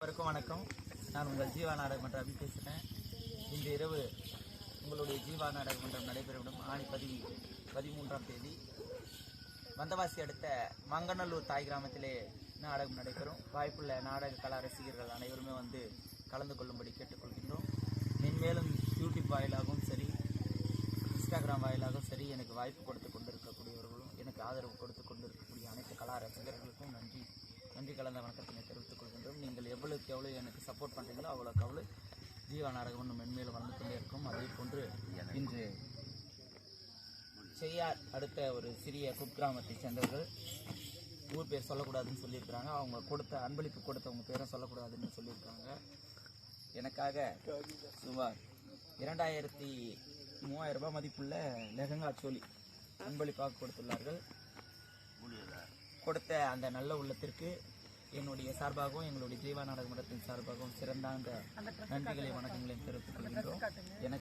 அனைவருக்கும் வணக்கம். நான் உங்கள் ஜீவா நாடகமன்ற அபி பேசுகிறேன். இன்று இரவு உங்களுடைய ஜீவா நாடகமன்றம் நடைபெறவிடும் ஆணி 13ஆம் தேதி வந்தவாசி அடுத்த மங்கநல்லூர் தாய் கிராமத்திலே நாடகம் நடைபெறும். வாய்ப்புள்ள நாடக கலா ரசிகர்கள் அனைவருமே வந்து கலந்து கொள்ளும்படி கேட்டுக்கொள்கின்றோம். மென்மேலும் யூடியூப் வாயிலாகவும் சரி, இன்ஸ்டாகிராம் வாயிலாகவும் சரி எனக்கு வாய்ப்பு கொடுத்து கொண்டிருக்கக்கூடியவர்களும் எனக்கு ஆதரவு கொடுத்து கொண்டிருக்கக்கூடிய அனைத்து கலா ரசிகர்களுக்கும் நன்றி கலந்த வணக்கத்தினை தெரிவித்துக் கொள்கின்றோம். நீங்கள் எவ்வளவுக்கு எவ்வளவு எனக்கு சப்போர்ட் பண்ணுறீங்களோ அவ்வளோக்கு ஜீவா நாடகம் ஒன்று மென்மேலும் வந்து கொண்டே இருக்கும். அதே போன்று இன்று செய்யார் அடுத்த ஒரு சிறிய குக்கிராமத்தை சேர்ந்தவர்கள் ஊர் பேர் சொல்லக்கூடாதுன்னு சொல்லியிருக்கிறாங்க. அவங்க கொடுத்த அன்பளிப்பு கொடுத்தவங்க பேரை சொல்லக்கூடாதுன்னு சொல்லியிருக்காங்க. எனக்காக சுமார் 2000-3000 ரூபாய் மதிப்புள்ள லெஹங்கா சோலி அன்பளிப்பாக கொடுத்துள்ளார்கள். கொடுத்த அந்த நல்ல உள்ளத்திற்கு என்னுடைய சார்பாகவும் எங்களுடைய ஜீவா நாடக மன்றத்தின் சார்பாகவும் சிறந்த நன்றிகளை வணக்கங்களையும் தெரிவித்துக் கொள்கின்றோம். எனக்கு